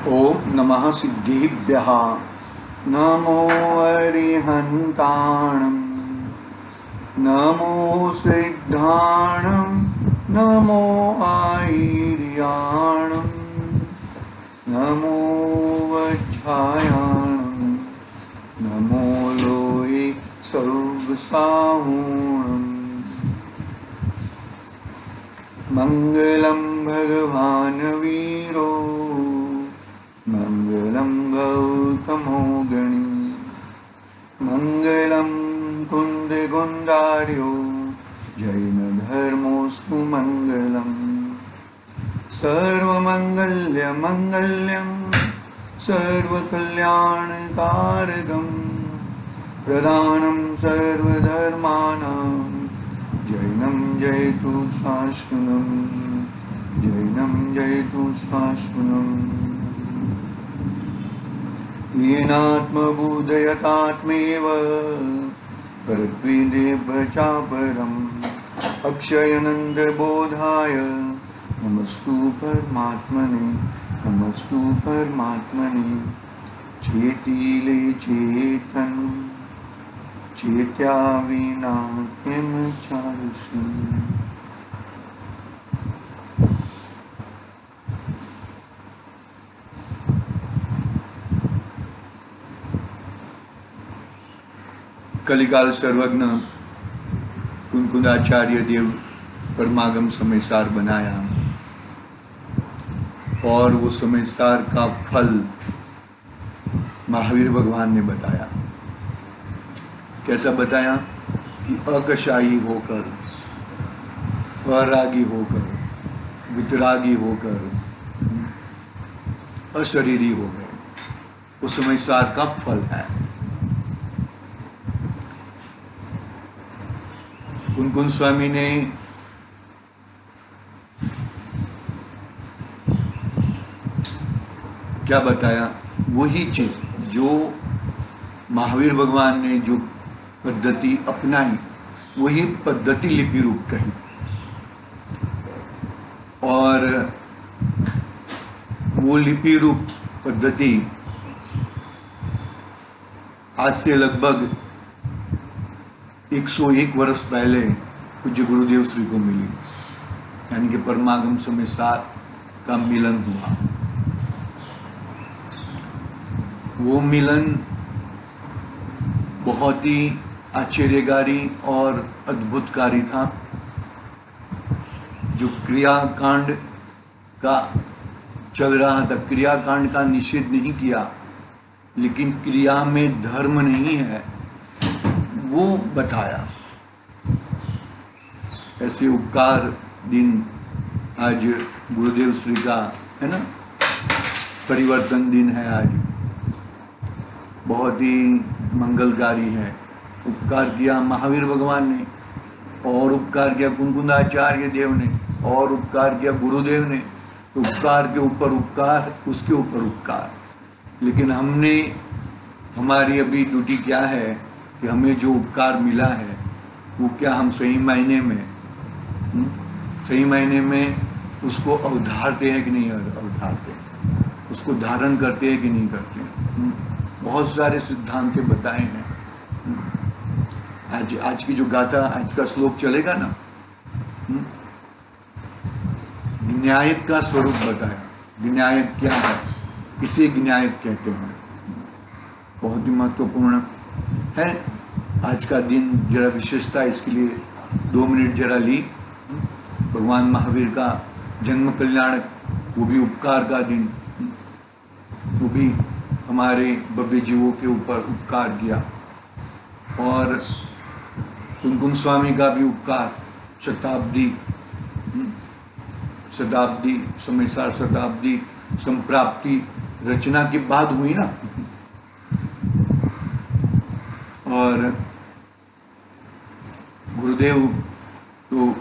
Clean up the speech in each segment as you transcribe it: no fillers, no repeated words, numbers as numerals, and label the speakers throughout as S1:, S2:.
S1: ओम नमः सिद्धिभ्यः नमो अरिहन्ताणं नमो सिद्धाणं नमो आयर्याणं नमो वज्रायाणं नमो लोये सर्वसाहुणम् मंगलम भगवान वीरो मंगलम गौतमो गणी मंगलम कुंद गुंडार्यो जैन धर्मोस्तु मंगलम सर्वमंगल्य मंगल्यम सर्वकल्याणकारकम प्रदानं सर्वधर्माणां जैनं जयतु शाश्वतं जैनं जयतु शाश्वतम् येनात्मबुधयतात्मेव परत्वेदेव चापरम् अक्षयानन्दबोधाय नमस्तु परमात्मने नमस्तु परमात्मने चेतिले चेतन चेत्या विना किम चारुषि। कलिकाल सर्वज्ञ कुंकुदाचार्य देव परमागम समयसार बनाया और वो समयसार का फल महावीर भगवान ने बताया। कैसा बताया कि अकशाई होकर, अरागी होकर, वितरागी होकर अशरीरी हो गए, वो समयसार का फल है। कुंकुन स्वामी ने क्या बताया? वही चीज जो महावीर भगवान ने जो पद्धति अपनाई, वही पद्धति लिपि रूप कही। और वो लिपि रूप पद्धति आज से लगभग 101 वर्ष पहले पूज्य गुरुदेव श्री को मिली, यानी कि परमागम समयसार का मिलन हुआ। वो मिलन बहुत ही आश्चर्यकारी और अद्भुतकारी था। जो क्रियाकांड का चल रहा था, क्रियाकांड का निषेध नहीं किया, लेकिन क्रिया में धर्म नहीं है वो बताया। ऐसे उपकार दिन आज गुरुदेव श्री का है ना, परिवर्तन दिन है आज, बहुत ही मंगलकारी है। उपकार किया महावीर भगवान ने, और उपकार किया कुंकुदाचार्य देव ने, और उपकार किया गुरुदेव ने। तो उपकार के ऊपर उपकार, उसके ऊपर उपकार। लेकिन हमने, हमारी अभी ड्यूटी क्या है कि हमें जो उपकार मिला है वो क्या हम सही मायने में उसको अवधारते हैं कि नहीं अवधारते, उसको धारण करते हैं कि नहीं करते। बहुत सारे सिद्धांत बताए हैं। आज की जो गाथा, आज का श्लोक चलेगा ना, ज्ञायक का स्वरूप बताया। ज्ञायक क्या है, किसे ज्ञायक कहते हैं, बहुत ही महत्वपूर्ण है। आज का दिन जरा विशेषता, इसके लिए 2 मिनट जरा ली। भगवान महावीर का जन्म कल्याणक, वो भी उपकार का दिन, वो भी हमारे भव्य जीवों के ऊपर उपकार किया। और कुंकुन स्वामी का भी उपकार शताब्दी समयसार शताब्दी संप्राप्ति रचना के बाद हुई ना। और गुरुदेव तो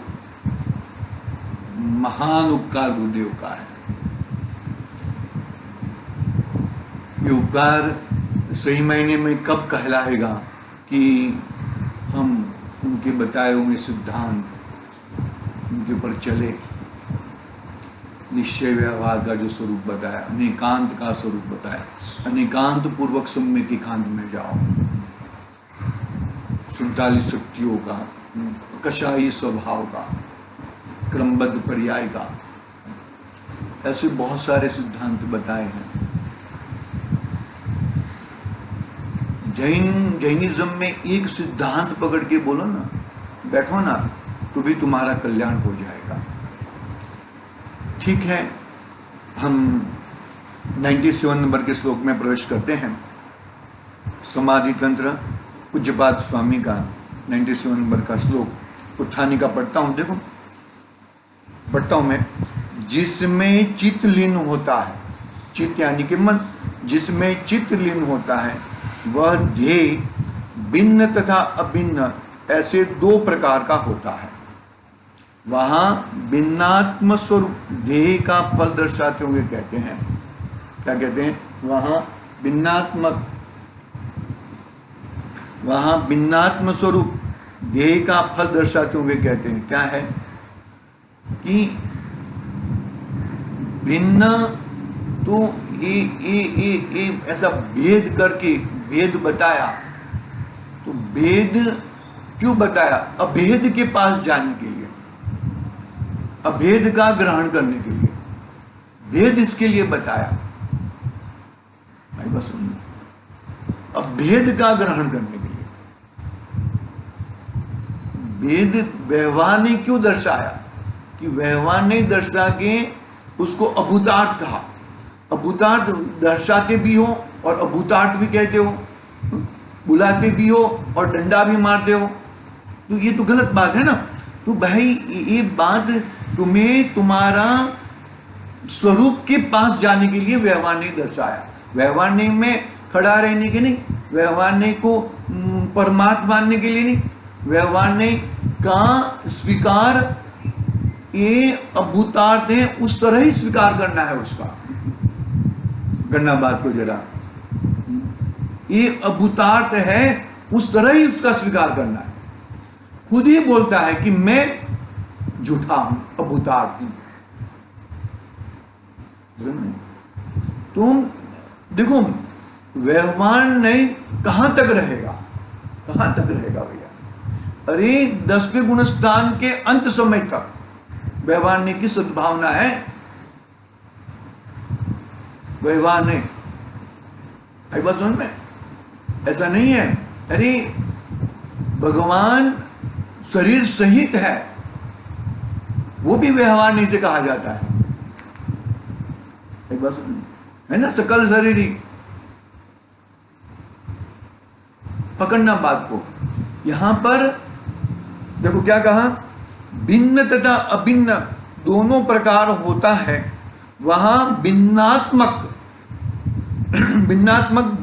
S1: महान उपकार गुरुदेव का है। ये उपकार सही मायने में कब कहलाएगा कि हम उनके बताए हुए सिद्धांत उनके ऊपर चले। निश्चय व्यवहार का जो स्वरूप बताया, अनेकांत का स्वरूप बताया, अनेकांत पूर्वक सम्यक एकांत में जाओ, 47 शक्तियों का, कषायी स्वभाव का, क्रमबद्ध पर्याय का, ऐसे बहुत सारे सिद्धांत बताए हैं। जैनिज्म में एक सिद्धांत पकड़ के बोलो ना, बैठो ना, तो भी तुम्हारा कल्याण हो जाएगा। ठीक है, हम 97 नंबर के श्लोक में प्रवेश करते हैं। समाधि तंत्र पूज्यपाद स्वामी का 97 नंबर का श्लोक उत्थानी का पढ़ता हूं। देखो पढ़ता हूं मैं। जिसमें चित्त लीन होता है, चित्त यानी कि मन, जिसमें चित्त लीन होता है वह ध्येय भिन्न तथा अभिन्न ऐसे दो प्रकार का होता है। वहां भिन्नात्म स्वरूप ध्येय का फल दर्शाते हुए कहते हैं, क्या कहते हैं? वहां भिन्नात्म स्वरूप ध्येय का फल दर्शाते हुए कहते हैं, क्या है कि भिन्न तो ये ऐसा भेद करके भेद बताया। तो भेद क्यों बताया? अभेद के पास जाने के लिए, अभेद का ग्रहण करने के लिए भेद इसके लिए बताया। भाई बस अभेद का ग्रहण करने के लिए भेद व्यवहार ने क्यों दर्शाया? कि व्यवहार ने दर्शा के उसको अभूतार्थ कहा। अभूतार्थ दर्शाते भी हो और अभूतार्थ भी कहते हो, बुलाते भी हो और डंडा भी मारते हो, तो ये तो गलत बात है ना। तो भाई ये बात तुम्हें तुम्हारा स्वरूप के पास जाने के लिए व्यवहार ने दर्शाया। व्यवहार ने में खड़ा रहने के नहीं, व्यवहार ने को परमात्मा मानने के लिए नहीं, व्यवहार ने का स्वीकार ये अभूतार्थ है उस तरह ही स्वीकार करना है उसका। करना बात को जरा, ये अभूतार्थ है उस तरह ही उसका स्वीकार करना है। खुद ही बोलता है कि मैं झूठा हूं, अभूतार्थ हूं। तुम देखो व्यवहार नहीं कहां तक रहेगा, कहां तक रहेगा भैया? अरे 10वें गुणस्थान के अंत समय तक व्यवहार ने की सद्भावना है। व्यवहार ने आई बात समझ में? ऐसा नहीं है अरे भगवान शरीर सहित है, वो भी व्यवहार नहीं से कहा जाता है। एक बात है ना, सकल शरीरी। पकड़ना बात को। यहां पर देखो क्या कहा, भिन्न तथा अभिन्न दोनों प्रकार होता है। वहां भिन्नात्मक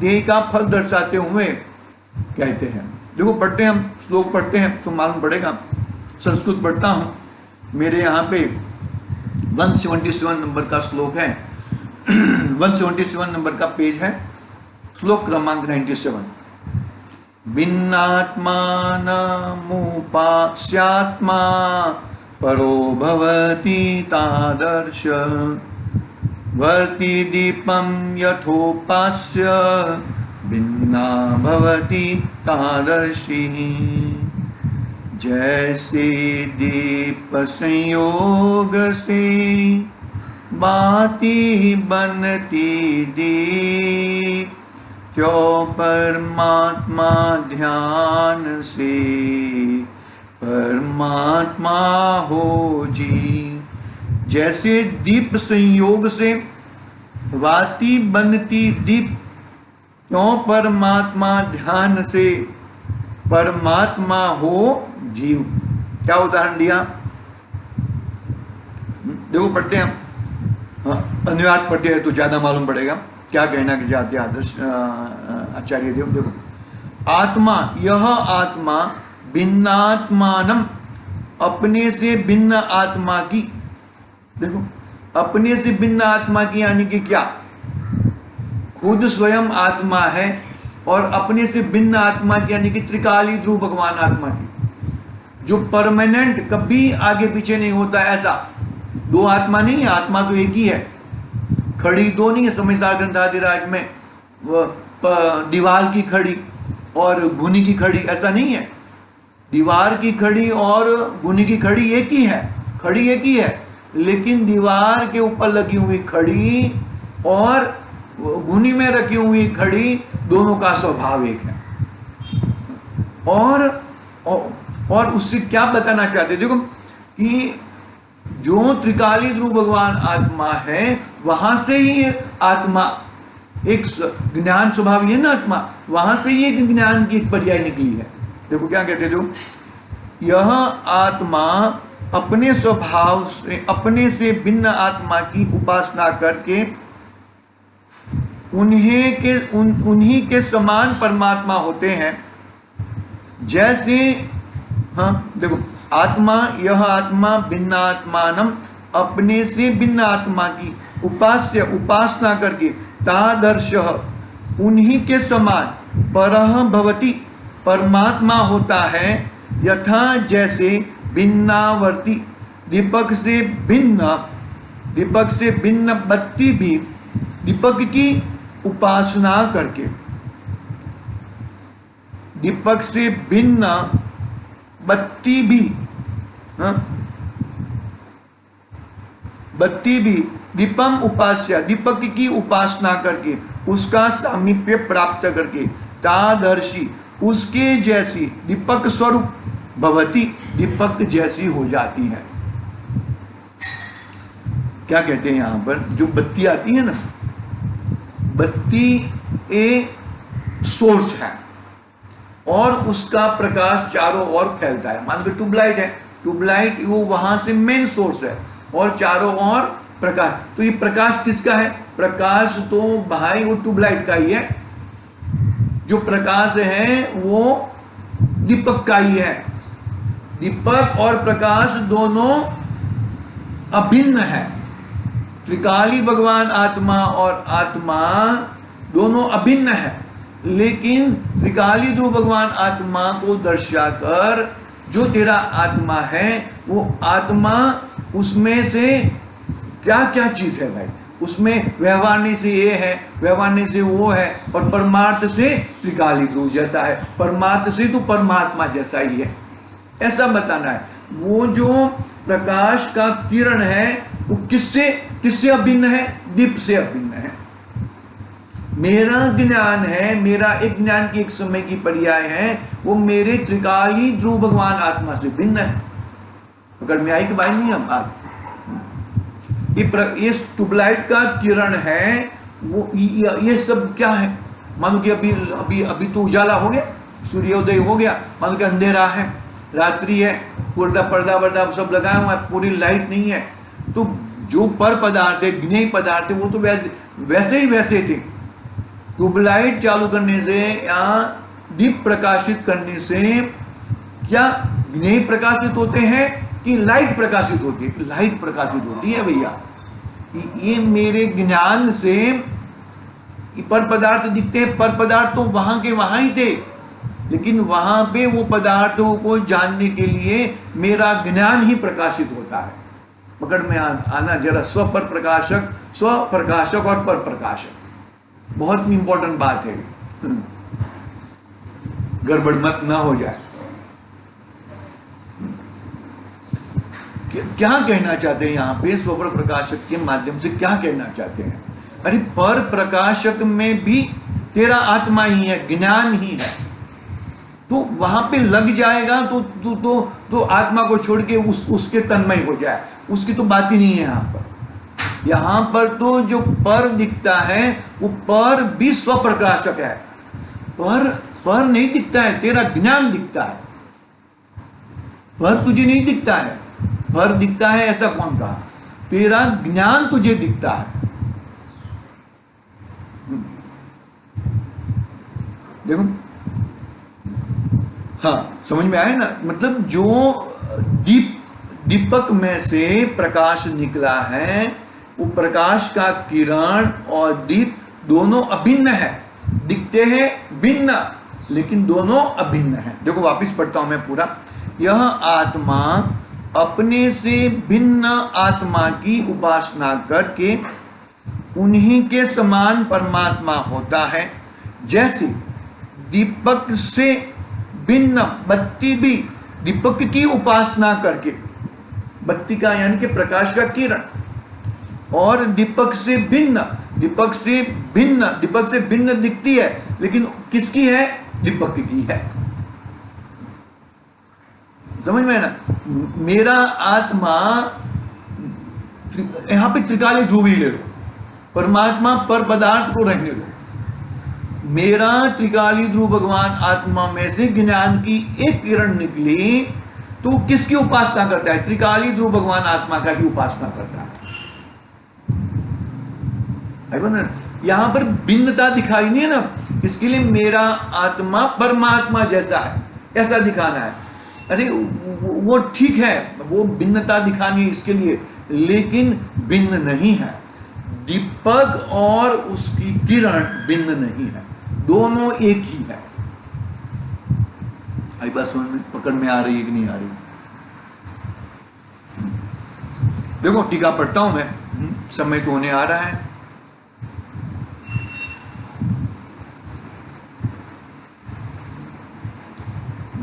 S1: ध्येय का फल दर्शाते हुए कहते हैं। देखो पढ़ते हैं, हम श्लोक पढ़ते हैं तो मालूम पड़ेगा। संस्कृत पढ़ता हूं, मेरे यहाँ पे 177 नंबर का श्लोक है। 177 नंबर का पेज है, श्लोक क्रमांक 97। भिन्नात्मानमुपास्यात्मा परो भवति तादर्श वर्ति दीपं यथोपास्य भिन्ना भवति तादर्शी। जैसे दीप संयोग से बाती बनती दीप, त्यों परमात्मा ध्यान से परमात्मा हो जी। जैसे दीप संयोग से वाती बनती दीप, त्यों परमात्मा ध्यान से परमात्मा हो जीव। क्या उदाहरण दिया? देखो पढ़ते हैं, अनुवाद पढ़ते हैं तो ज्यादा मालूम पड़ेगा क्या कहना कि जाते आदर्श आचार्य देव। देखो आत्मा, यह आत्मा भिन्नात्मानम, अपने से भिन्न आत्मा की। देखो अपने से भिन्न आत्मा की यानी कि क्या? खुद स्वयं आत्मा है और अपने से भिन्न आत्मा की यानी कि त्रिकाली ध्रुव भगवान आत्मा की, जो परमानेंट कभी आगे पीछे नहीं होता ऐसा, दो आत्मा नहीं है, आत्मा तो एक ही है। खड़ी दो नहीं है, समझदार ग्रंथाधिराज में दीवार की खड़ी और घुनी की खड़ी, ऐसा नहीं है। दीवार की खड़ी और घुनी की खड़ी एक ही है, खड़ी एक ही है, लेकिन दीवार के ऊपर लगी हुई खड़ी और घुनी में रखी हुई खड़ी, दोनों का स्वभाव एक है। और उससे क्या बताना चाहते, देखो कि जो त्रिकाली ध्रुव भगवान आत्मा है, वहां से ही आत्मा एक ज्ञान स्वभाव है ना, आत्मा वहां से ही एक ज्ञान की एक पर्याय निकली है। देखो क्या कहते जो, यह आत्मा अपने स्वभाव से, अपने से भिन्न आत्मा की उपासना करके उन्हीं के समान परमात्मा होते हैं। जैसे देखो, आत्मा, यह आत्मा भिन्न आत्मानम, अपने से भिन्न आत्मा की उपासना करके तादर्श उन्हीं के समान परह भवति, परमात्मा होता है। यथा जैसे भिन्नावर्ती, दीपक से भिन्न बत्ती भी दीपक की उपासना करके, दीपक से भिन्न बत्ती भी दीपम उपास्य, दीपक की उपासना करके, उसका सामीप्य प्राप्त करके, तादर्शी, उसके जैसी, दीपक स्वरूप भवती, दीपक जैसी हो जाती है। क्या कहते हैं यहां पर, जो बत्ती आती है ना, बत्ती एक सोर्स है और उसका प्रकाश चारों ओर फैलता है। मान लो ट्यूबलाइट है, ट्यूबलाइट वो वहां से मेन सोर्स है और चारों ओर प्रकाश। तो ये प्रकाश किसका है, प्रकाश तो भाई वो ट्यूबलाइट का ही है। जो प्रकाश है वो दीपक का ही है। दीपक और प्रकाश दोनों अभिन्न है। त्रिकाली भगवान आत्मा और आत्मा दोनों अभिन्न है, लेकिन त्रिकाली ध्रुव भगवान आत्मा को दर्शाकर जो तेरा आत्मा है, वो आत्मा, उसमें से क्या क्या चीज है भाई, उसमें व्यवहारने से ये है, व्यवहारने से वो है, और परमार्थ से त्रिकाली ध्रुव जैसा है, परमार्थ से तो परमात्मा जैसा ही है, ऐसा बताना है। वो जो प्रकाश का किरण है वो किससे अभिन्न है, दीप से अभिन्न है। मेरा ज्ञान है, मेरा एक ज्ञान की एक समय की पर्याय है, वो मेरे त्रिकाली ध्रुव भगवान आत्मा से भिन्न है। अगर न्याय की बात नहीं है बात, ये ट्यूबलाइट का किरण है, वो ये सब क्या है, मानो कि अभी तो उजाला हो गया, सूर्योदय हो गया, मानो कि अंधेरा है, रात्रि है, पर्दा सब लगाया हुआ है, पूरी लाइट नहीं है। तो जो पर पदार्थ है, ज्ञेय पदार्थ है, वो तो वैसे ही वैसे थे। ट्यूबलाइट चालू करने से या दीप प्रकाशित करने से क्या ज्ञेय प्रकाशित होते हैं कि लाइट प्रकाशित होती है? लाइट प्रकाशित होती है भैया। ये मेरे ज्ञान से पर पदार्थ दिखते हैं, पर पदार्थ तो वहां के वहां ही थे, लेकिन वहां पे वो पदार्थों को जानने के लिए मेरा ज्ञान ही प्रकाशित होता है। पकड़ में आना जरा, स्वपर प्रकाशक, स्वप्रकाशक और पर प्रकाशक, बहुत इंपॉर्टेंट बात है, गड़बड़ मत ना हो जाए। क्या कहना चाहते हैं यहाँ पे स्वपर प्रकाशक के माध्यम से, क्या कहना चाहते हैं? अरे पर प्रकाशक में भी तेरा आत्मा ही है, ज्ञान ही है, तो वहां पे लग जाएगा तो आत्मा को छोड़ के उसके तन्मय हो जाए, उसकी तो बात ही नहीं है यहाँ पर। यहाँ पर तो जो पर दिखता है वो पर भी स्वप्रकाशक है, पर नहीं दिखता है, तेरा ज्ञान दिखता है, पर तुझे नहीं दिखता है। पर दिखता है ऐसा कौन कहा? तेरा ज्ञान तुझे दिखता है। देखो, हाँ समझ में आया ना, मतलब जो दीपक में से प्रकाश निकला है, वो प्रकाश का किरण और दीप दोनों अभिन्न है, दिखते हैं भिन्न लेकिन दोनों अभिन्न है। देखो वापिस पढ़ता हूं मैं पूरा। यह आत्मा अपने से भिन्न आत्मा की उपासना करके उन्हीं के समान परमात्मा होता है। जैसे दीपक से भिन्न बत्ती भी दीपक की उपासना करके, बत्ती का यानी कि प्रकाश का किरण, और दीपक से भिन्न दिखती है, लेकिन किसकी है? दीपक की है। समझ में है ना? मेरा आत्मा, यहां पे त्रिकाली ध्रुव ही ले लो, परमात्मा पर पदार्थ को रहने दो। मेरा त्रिकाली ध्रुव भगवान आत्मा में से ज्ञान की एक किरण निकली तो किसकी उपासना करता है? त्रिकाली ध्रुव भगवान आत्मा का ही उपासना करता है। यहां पर भिन्नता दिखाई नहीं है ना, इसके लिए मेरा आत्मा परमात्मा जैसा है ऐसा दिखाना है। अरे वो ठीक है, वो भिन्नता दिखानी है इसके लिए, लेकिन भिन्न नहीं है। दीपक और उसकी किरण भिन्न नहीं है, दोनों एक ही है। आई बात समझ में, पकड़ में आ रही है कि नहीं आ रही? देखो टीका पढ़ता हूं मैं, समय तो होने आ रहा है।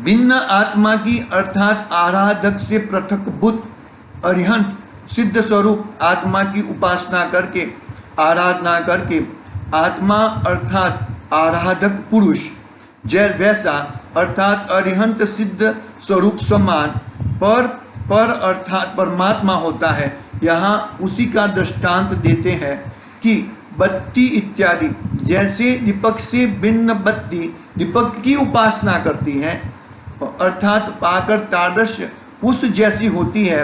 S1: भिन्न आत्मा की अर्थात आराधक से पृथक बुद्ध अरिहंत सिद्ध स्वरूप आत्मा की उपासना करके, आराधना करके, आत्मा अर्थात आराधक पुरुष जय वैसा अर्थात अरिहंत सिद्ध स्वरूप समान पर अर्थात परमात्मा होता है। यहाँ उसी का दृष्टांत देते हैं कि बत्ती इत्यादि जैसे दीपक से भिन्न बत्ती दीपक की उपासना करती है, अर्थात पाकर तादृश्य उस जैसी होती है,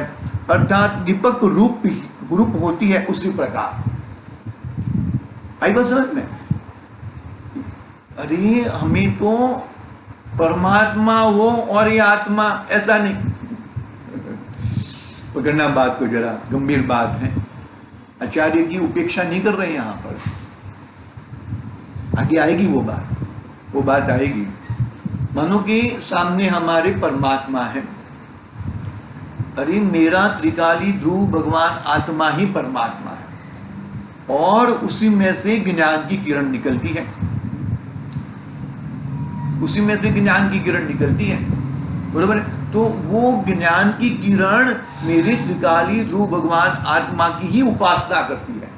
S1: अर्थात दीपक रूप होती है, उसी प्रकार। आई बात समझ में? अरे हमें तो परमात्मा वो और ये आत्मा ऐसा नहीं पकड़ना। बात को जरा गंभीर बात है, आचार्य की उपेक्षा नहीं कर रहे हैं यहां पर। आगे आएगी वो बात आएगी। मानो कि सामने हमारे परमात्मा है। अरे मेरा त्रिकाली ध्रुव भगवान आत्मा ही परमात्मा है, और उसी में से ज्ञान की किरण निकलती है, उसी में से ज्ञान की किरण निकलती है, बरोबर है? तो वो ज्ञान की किरण मेरे त्रिकाली ध्रुव भगवान आत्मा की ही उपासना करती है,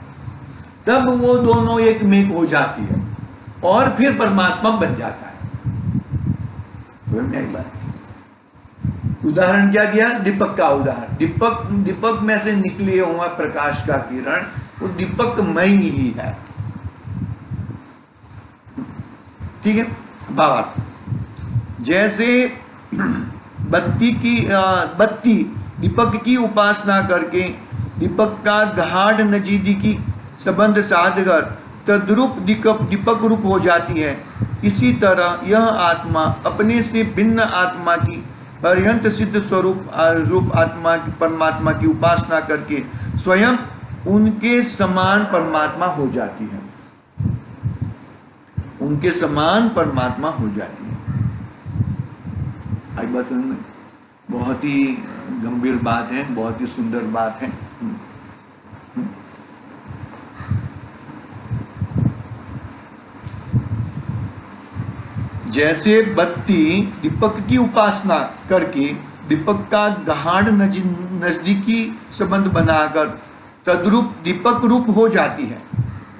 S1: तब वो दोनों एक में हो जाती है और फिर परमात्मा बन जाता है। उदाहरण क्या दिया? दीपक का उदाहरण। दीपक में से निकले हुआ प्रकाश का किरण वो दीपकमय ही है। ठीक है? भावार्थ जैसे बत्ती दीपक की उपासना करके दीपक का गाढ़ नजीदीकी संबंध साधकर तद्रूप दीपक रूप हो जाती है, इसी तरह यह आत्मा अपने से भिन्न आत्मा की अरिहंत सिद्ध स्वरूप आत्मा की परमात्मा की उपासना करके स्वयं उनके समान परमात्मा हो जाती है, उनके समान परमात्मा हो जाती है। आई बात समझ में? बहुत ही गंभीर बात है, बहुत ही सुंदर बात है। जैसे बत्ती दीपक की उपासना करके दीपक का गाढ़ नजदीकी संबंध बनाकर तद्रूप दीपक रूप हो जाती है,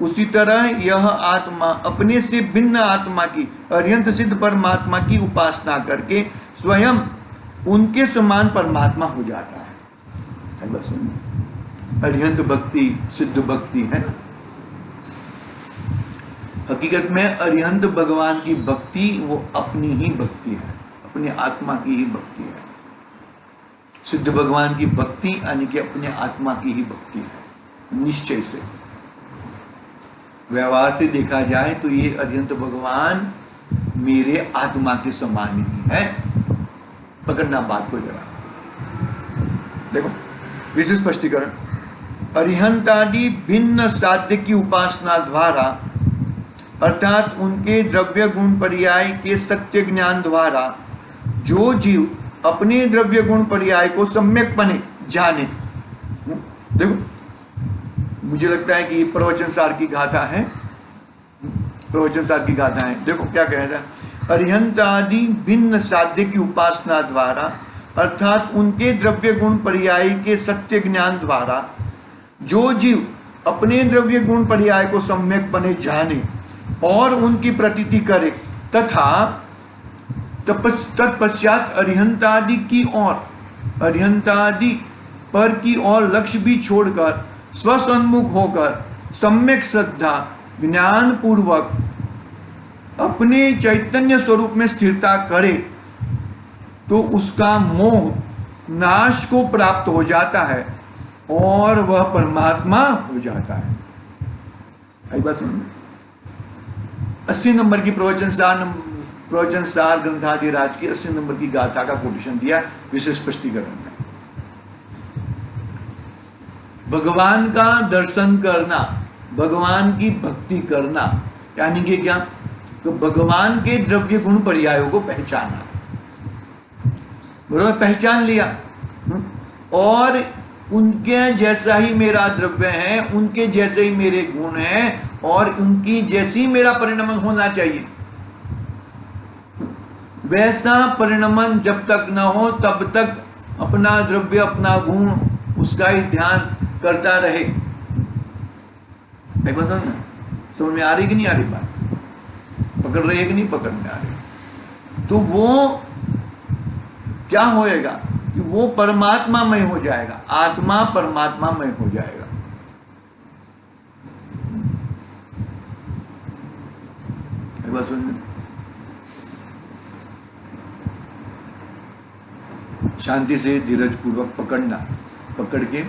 S1: उसी तरह यह आत्मा अपने से भिन्न आत्मा की अरिहंत सिद्ध परमात्मा की उपासना करके स्वयं उनके समान परमात्मा हो जाता है। बस अरिहंत भक्ति सिद्ध भक्ति है ना। हकीकत में अरिहंत भगवान की भक्ति वो अपनी ही भक्ति है, अपने आत्मा की ही भक्ति है। सिद्ध भगवान की भक्ति यानी कि अपने आत्मा की ही भक्ति है, निश्चय से। व्यवहार से देखा जाए तो ये अरिहंत भगवान मेरे आत्मा के समान ही है। पकड़ना बात को जरा देखो, विशेष स्पष्टीकरण। अरिहंतादि भिन्न साध्य की उपासना द्वारा अर्थात उनके द्रव्य गुण पर्याय के सत्य ज्ञान द्वारा जो जीव अपने द्रव्य गुण पर्याय को सम्यकपणे जाने। देखो, मुझे लगता है कि प्रवचन सार की गाथा है, प्रवचन सार की गाथा है। देखो क्या कहता है, अरिहंत आदि भिन्न साध्य की उपासना द्वारा अर्थात उनके द्रव्य गुण पर्याय के सत्य ज्ञान द्वारा जो जीव अपने द्रव्य गुण पर्याय को सम्यकपणे जाने और उनकी प्रतीति करे तथा तत्पश्चात अरिहंतादि की ओर, अरिहंतादि पर की ओर लक्ष्य भी छोड़कर स्वसन्मुख होकर सम्यक श्रद्धा ज्ञान पूर्वक अपने चैतन्य स्वरूप में स्थिरता करे तो उसका मोह नाश को प्राप्त हो जाता है और वह परमात्मा हो जाता है। आई बात सुन। 80 नंबर की प्रवचन सार ग्रंथाधिराज की 80 नंबर की गाथा का कोटेशन दिया विशेष स्पष्टीकरण में। भगवान का दर्शन करना, भगवान की भक्ति करना, यानी कि क्या, तो भगवान के द्रव्य गुण पर्यायों को पहचाना, बराबर, पहचान लिया और उनके जैसा ही मेरा द्रव्य है, उनके जैसे ही मेरे गुण हैं और उनकी जैसी मेरा परिणमन होना चाहिए। वैसा परिणमन जब तक न हो तब तक अपना द्रव्य, अपना गुण, उसका ही ध्यान करता रहे। समझ में आ रही कि नहीं आ रही बात? पकड़ रही है कि नहीं पकड़ में आ रही? तो वो क्या होएगा कि वो परमात्मामय हो जाएगा, आत्मा परमात्मामय हो जाएगा। शांति से धीरज पूर्वक पकड़ना, पकड़ के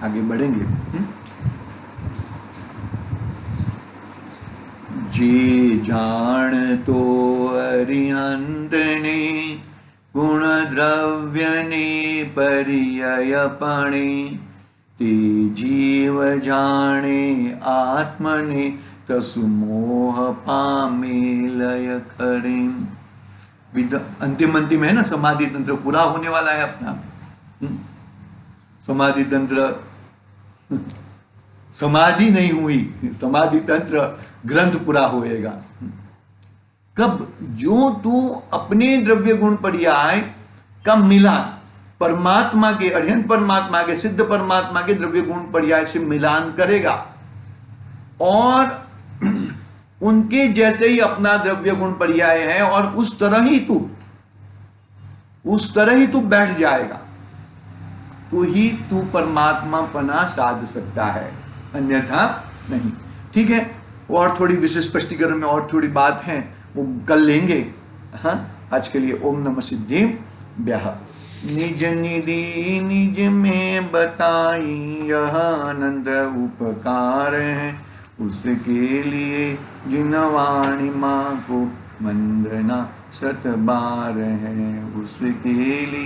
S1: आगे बढ़ेंगे। जे जान तो अरिहंत ने गुण द्रव्य ने पर्ययपणे ते जीव जाने आत्मने तसु मोह पामे लय करे। अंतिम है ना, समाधि तंत्र पूरा होने वाला है अपना। समाधि तंत्र, समाधि नहीं हुई, समाधि तंत्र ग्रंथ पूरा होएगा कब? जो तू अपने द्रव्य गुण पर्याय का मिलान परमात्मा के, अरिहंत परमात्मा के, सिद्ध परमात्मा के द्रव्य गुण पर्याय से मिलान करेगा और उनके जैसे ही अपना द्रव्य गुण पर्याय है और उस तरह ही तू बैठ जाएगा तो ही तू परमात्मा पना साध सकता है, अन्यथा नहीं। ठीक है, और थोड़ी विशेष स्पष्टीकरण में और थोड़ी बात है, वो कल लेंगे। हाँ, आज के लिए ओम नमः सिद्धिभ्यः। निज निधि निज में बताई यह आनंद उपकार है, उसके लिए जिन वाणी माँ को वंदना 7 बार है, उसके लिए